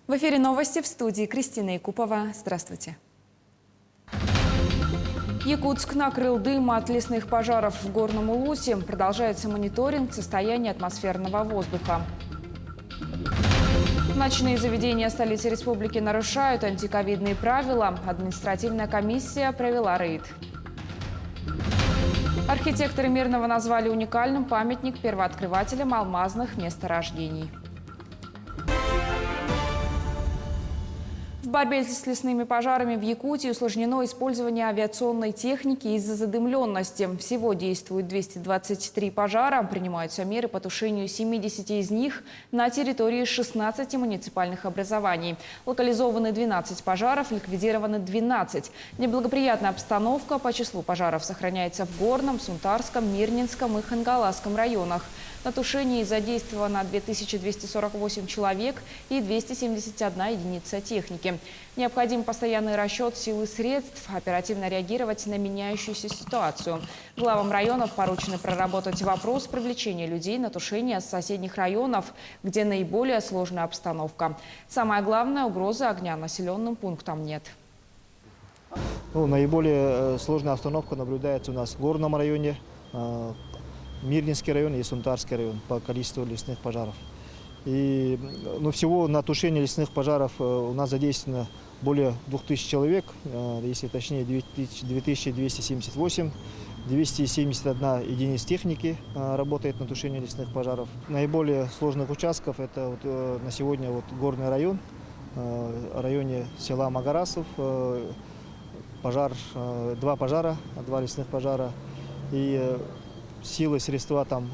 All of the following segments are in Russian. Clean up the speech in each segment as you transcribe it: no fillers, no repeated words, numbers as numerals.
В эфире новости, в студии Кристина Якупова. Здравствуйте. Якутск накрыл дым от лесных пожаров в Горном Улусе. Продолжается мониторинг состояния атмосферного воздуха. Ночные заведения столицы республики нарушают антиковидные правила. Административная комиссия провела рейд. Архитекторы Мирного назвали уникальным памятник первооткрывателям алмазных месторождений. В борьбе с лесными пожарами в Якутии усложнено использование авиационной техники из-за задымленности. Всего действует 223 пожара. Принимаются меры по тушению 70 из них на территории 16 муниципальных образований. Локализованы 12 пожаров, ликвидированы 12. Неблагоприятная обстановка по числу пожаров сохраняется в Горном, Сунтарском, Мирнинском и Хангаласском районах. На тушении задействовано 2248 человек и 271 единица техники. Необходим постоянный расчет сил и средств, оперативно реагировать на меняющуюся ситуацию. Главам районов поручено проработать вопрос привлечения людей на тушение с соседних районов, где наиболее сложная обстановка. Самое главное, угрозы огня населенным пунктам нет. Наиболее сложная обстановка наблюдается у нас в Горном районе, Мирнинский район и Сунтарский район по количеству лесных пожаров. Всего на тушение лесных пожаров у нас задействовано более 2000 человек, если точнее 2278, 271 единиц техники работает на тушение лесных пожаров. Наиболее сложных участков это на сегодня Горный район, в районе села Магарасов, два пожара, два лесных пожара. И силы и средства там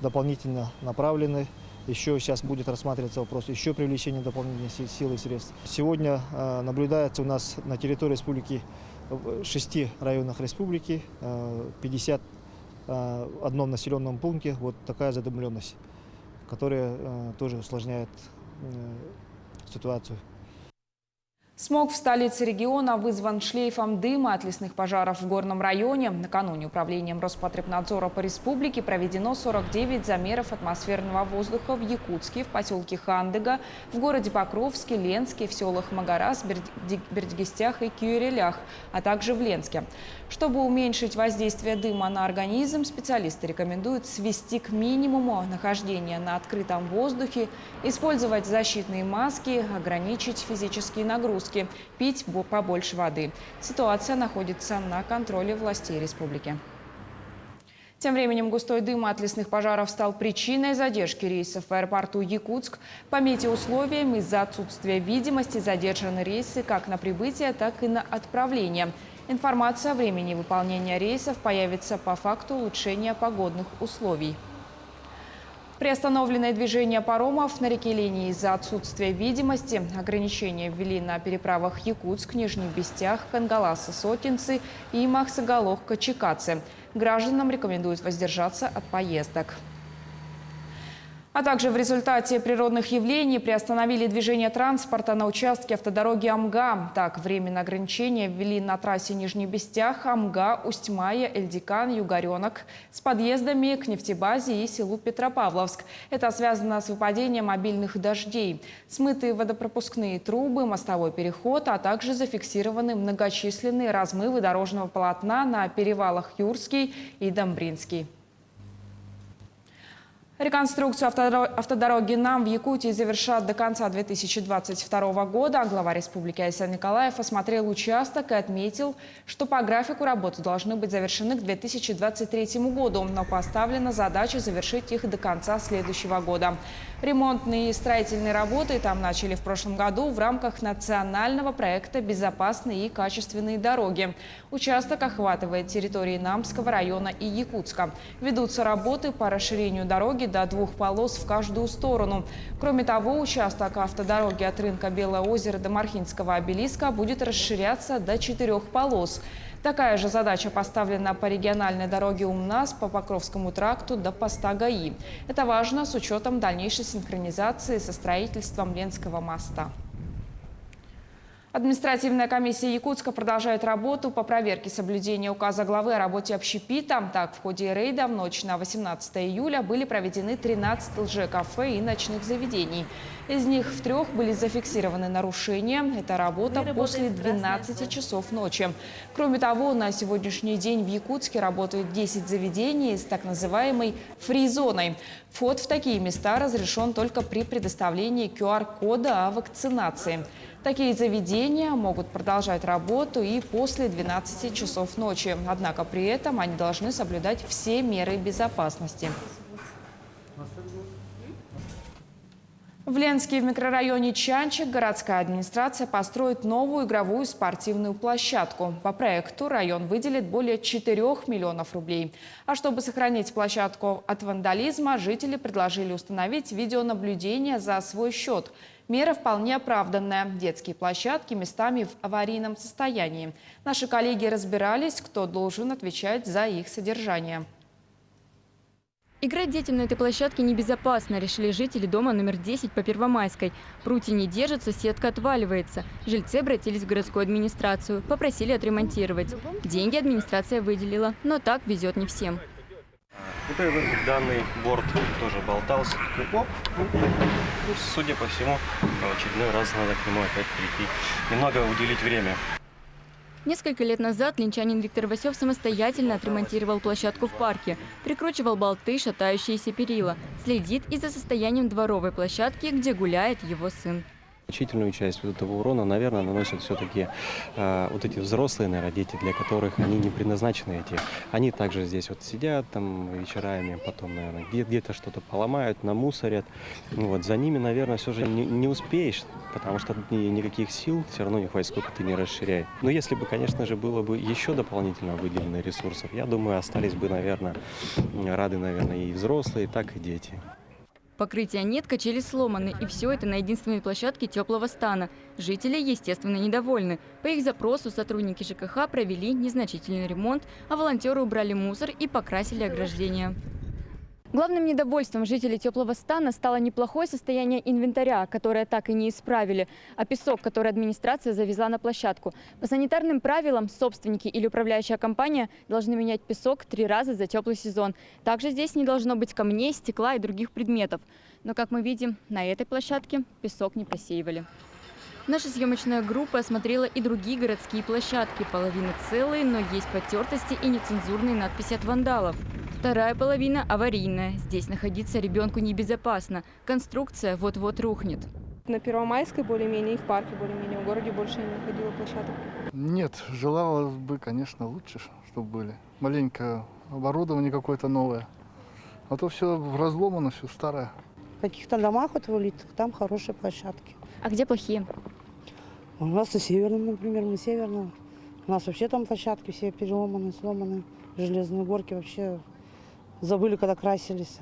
дополнительно направлены. Еще сейчас будет рассматриваться вопрос еще привлечения дополнительных сил и средств. Сегодня наблюдается у нас на территории республики в 6 районах республики, 51 населенном пункте такая задымленность, которая тоже усложняет ситуацию. Смог в столице региона вызван шлейфом дыма от лесных пожаров в Горном районе. Накануне управлением Роспотребнадзора по республике проведено 49 замеров атмосферного воздуха в Якутске, в поселке Хандыга, в городе Покровске, Ленске, в селах Магарас, Бердгистях и Кюрелях, а также в Ленске. Чтобы уменьшить воздействие дыма на организм, специалисты рекомендуют свести к минимуму нахождение на открытом воздухе, использовать защитные маски, ограничить физические нагрузки, пить побольше воды. Ситуация находится на контроле властей республики. Тем временем густой дым от лесных пожаров стал причиной задержки рейсов в аэропорту Якутск. По метеоусловиям из-за отсутствия видимости задержаны рейсы как на прибытие, так и на отправление. Информация о времени выполнения рейсов появится по факту улучшения погодных условий. Приостановленное движение паромов на реке Лени из-за отсутствия видимости. Ограничения ввели на переправах Якутск, Нижний Бестях, Хангалас-Сотинцы и Махсагалох-Качекацы. Гражданам рекомендуют воздержаться от поездок. А также в результате природных явлений приостановили движение транспорта на участке автодороги Амга. Так, временное ограничение ввели на трассе Нижний Бестях, Амга, Усть-Мая, Эльдикан, Югоренок с подъездами к нефтебазе и селу Петропавловск. Это связано с выпадением обильных дождей. Смыты водопропускные трубы, мостовой переход, а также зафиксированы многочисленные размывы дорожного полотна на перевалах Юрский и Домбринский. Реконструкцию автодороги НАМ в Якутии завершат до конца 2022 года. Глава республики Айсен Николаев осмотрел участок и отметил, что по графику работы должны быть завершены к 2023 году, но поставлена задача завершить их до конца следующего года. Ремонтные и строительные работы там начали в прошлом году в рамках национального проекта «Безопасные и качественные дороги». Участок охватывает территории Намского района и Якутска. Ведутся работы по расширению дороги до 2 полос в каждую сторону. Кроме того, участок автодороги от рынка Белое озеро до Мархинского обелиска будет расширяться до 4 полос. Такая же задача поставлена по региональной дороге УМНАС по Покровскому тракту до поста ГАИ. Это важно с учетом дальнейшей синхронизации со строительством Ленского моста. Административная комиссия Якутска продолжает работу по проверке соблюдения указа главы о работе общепита. Так, в ходе рейда в ночь на 18 июля были проведены 13 лжекафе и ночных заведений. Из них в 3 были зафиксированы нарушения. Это работа после 12 часов ночи. Кроме того, на сегодняшний день в Якутске работают 10 заведений с так называемой фри-зоной. Вход в такие места разрешен только при предоставлении QR-кода о вакцинации. Такие заведения могут продолжать работу и после 12 часов ночи. Однако при этом они должны соблюдать все меры безопасности. В Ленске в микрорайоне Чанчик городская администрация построит новую игровую спортивную площадку. По проекту район выделит более 4 миллионов рублей. А чтобы сохранить площадку от вандализма, жители предложили установить видеонаблюдение за свой счет. Мера вполне оправданная. Детские площадки местами в аварийном состоянии. Наши коллеги разбирались, кто должен отвечать за их содержание. Играть детям на этой площадке небезопасно, решили жители дома номер 10 по Первомайской. Прутья не держатся, сетка отваливается. Жильцы обратились в городскую администрацию, попросили отремонтировать. Деньги администрация выделила, но так везет не всем. Вот данный борт тоже болтался. Ну, судя по всему, в очередной раз надо к нему опять прийти. Немного уделить время. Несколько лет назад ленчанин Виктор Васев самостоятельно отремонтировал площадку в парке. Прикручивал болты, шатающиеся перила. Следит и за состоянием дворовой площадки, где гуляет его сын. Значительную часть вот этого урона, наверное, наносят все-таки вот эти взрослые, наверное, дети, для которых они не предназначены эти. Они также здесь вот сидят там вечерами, потом, наверное, где-то что-то поломают, намусорят. Вот, за ними, наверное, все же не успеешь, потому что никаких сил все равно не хватит, сколько ты не расширяй. Но если бы, конечно же, было бы еще дополнительно выделено ресурсов, я думаю, остались бы, наверное, рады, наверное, и взрослые, так и дети. Покрытия нет, качели сломаны. И все это на единственной площадке теплого стана. Жители, естественно, недовольны. По их запросу сотрудники ЖКХ провели незначительный ремонт, а волонтеры убрали мусор и покрасили ограждения. Главным недовольством жителей теплого стана стало неплохое состояние инвентаря, которое так и не исправили, а песок, который администрация завезла на площадку. По санитарным правилам собственники или управляющая компания должны менять песок 3 раза за теплый сезон. Также здесь не должно быть камней, стекла и других предметов. Но, как мы видим, на этой площадке песок не просеивали. Наша съемочная группа осмотрела и другие городские площадки. Половина целые, но есть потертости и нецензурные надписи от вандалов. Вторая половина аварийная. Здесь находиться ребенку небезопасно. Конструкция вот-вот рухнет. На Первомайской более-менее и в парке более-менее. В городе больше не находила площадок. Нет, желалось бы, конечно, лучше, чтобы были. Маленькое оборудование какое-то новое. А то все разломано, все старое. В каких-то домах вот в элитах там хорошие площадки. А где плохие? У нас на Северном, например, мы Северном. У нас вообще там площадки все переломаны, сломаны. Железные горки вообще забыли, когда красились.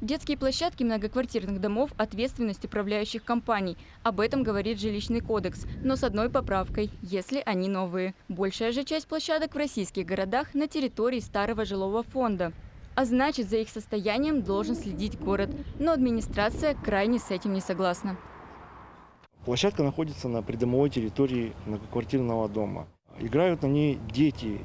Детские площадки многоквартирных домов – ответственность управляющих компаний. Об этом говорит жилищный кодекс, но с одной поправкой – если они новые. Большая же часть площадок в российских городах на территории старого жилого фонда. А значит, за их состоянием должен следить город. Но администрация крайне с этим не согласна. Площадка находится на придомовой территории многоквартирного дома. Играют на ней дети,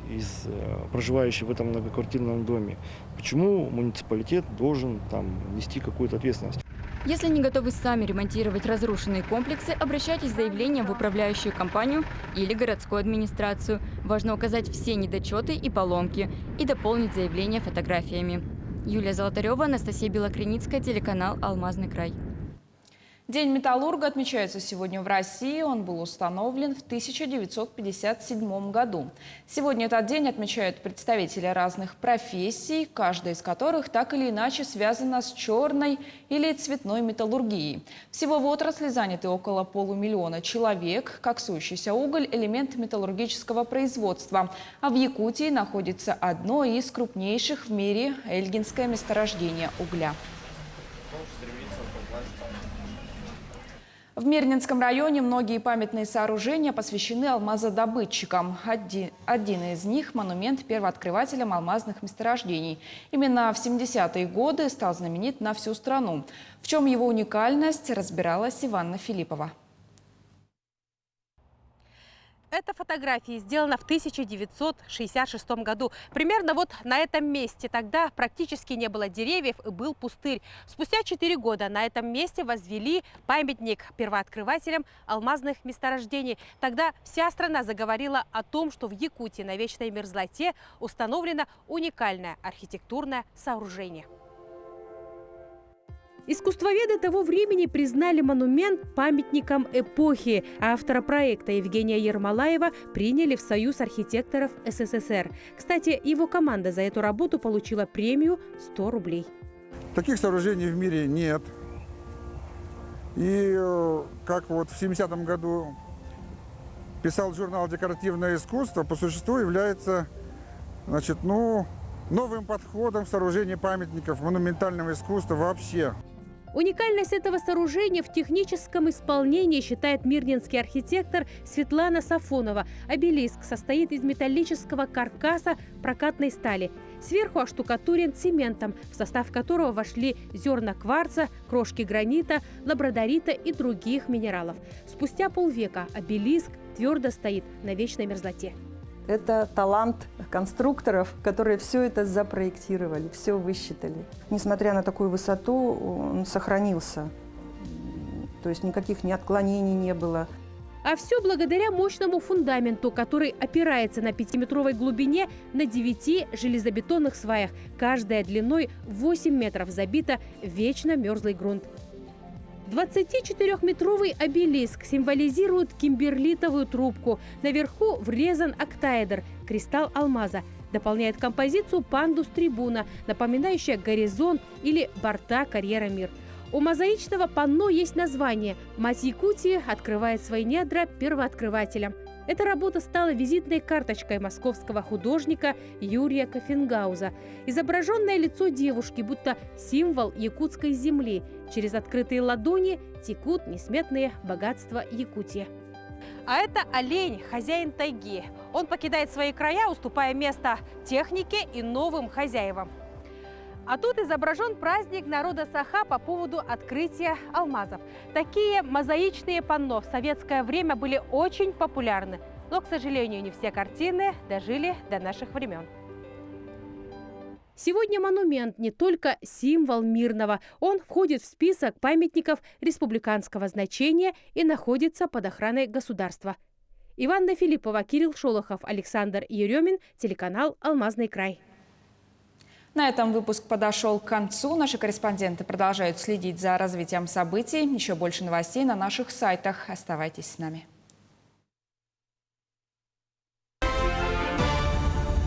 проживающие в этом многоквартирном доме. Почему муниципалитет должен там нести какую-то ответственность? Если не готовы сами ремонтировать разрушенные комплексы, обращайтесь с заявлением в управляющую компанию или городскую администрацию. Важно указать все недочеты и поломки и дополнить заявление фотографиями. Юлия Золотарева, Анастасия Белокреницкая, телеканал «Алмазный край». День металлурга отмечается сегодня в России. Он был установлен в 1957 году. Сегодня этот день отмечают представители разных профессий, каждая из которых так или иначе связана с черной или цветной металлургией. Всего в отрасли заняты около 500 000 человек. Коксующийся уголь – элемент металлургического производства. А в Якутии находится одно из крупнейших в мире – Эльгинское месторождение угля. В Мирнинском районе многие памятные сооружения посвящены алмазодобытчикам. Один из них – монумент первооткрывателям алмазных месторождений. Именно в 70-е годы стал знаменит на всю страну. В чем его уникальность, разбиралась Иванна Филиппова. Эта фотография сделана в 1966 году. Примерно вот на этом месте. Тогда практически не было деревьев и был пустырь. Спустя 4 года на этом месте возвели памятник первооткрывателям алмазных месторождений. Тогда вся страна заговорила о том, что в Якутии на вечной мерзлоте установлено уникальное архитектурное сооружение. Искусствоведы того времени признали монумент памятником эпохи, а автора проекта Евгения Ермолаева приняли в Союз архитекторов СССР. Кстати, его команда за эту работу получила премию 100 рублей. Таких сооружений в мире нет. И как вот в 70-м году писал журнал «Декоративное искусство», по существу является, значит, новым подходом в сооружении памятников монументального искусства вообще. Уникальность этого сооружения в техническом исполнении считает мирнинский архитектор Светлана Сафонова. Обелиск состоит из металлического каркаса прокатной стали. Сверху оштукатурен цементом, в состав которого вошли зерна кварца, крошки гранита, лабрадорита и других минералов. Спустя полвека обелиск твердо стоит на вечной мерзлоте. Это талант конструкторов, которые все это запроектировали, все высчитали. Несмотря на такую высоту, он сохранился. То есть никаких ни отклонений не было. А все благодаря мощному фундаменту, который опирается на 5-метровой глубине на 9 железобетонных сваях. Каждая длиной 8 метров забита в вечно мерзлый грунт. 24-метровый обелиск символизирует кимберлитовую трубку. Наверху врезан октаэдр – кристалл алмаза. Дополняет композицию пандус-трибуна, напоминающая горизонт или борта карьера «Мир». У мозаичного панно есть название «Мать Якутии открывает свои недра первооткрывателям». Эта работа стала визитной карточкой московского художника Юрия Кофенгауза. Изображенное лицо девушки, будто символ якутской земли. Через открытые ладони текут несметные богатства Якутии. А это олень, хозяин тайги. Он покидает свои края, уступая место технике и новым хозяевам. А тут изображен праздник народа Саха по поводу открытия алмазов. Такие мозаичные панно в советское время были очень популярны. Но, к сожалению, не все картины дожили до наших времен. Сегодня монумент не только символ Мирного. Он входит в список памятников республиканского значения и находится под охраной государства. Иванна Филиппова, Кирилл Шолохов, Александр Еремин, телеканал «Алмазный край». На этом выпуск подошел к концу. Наши корреспонденты продолжают следить за развитием событий. Еще больше новостей на наших сайтах. Оставайтесь с нами.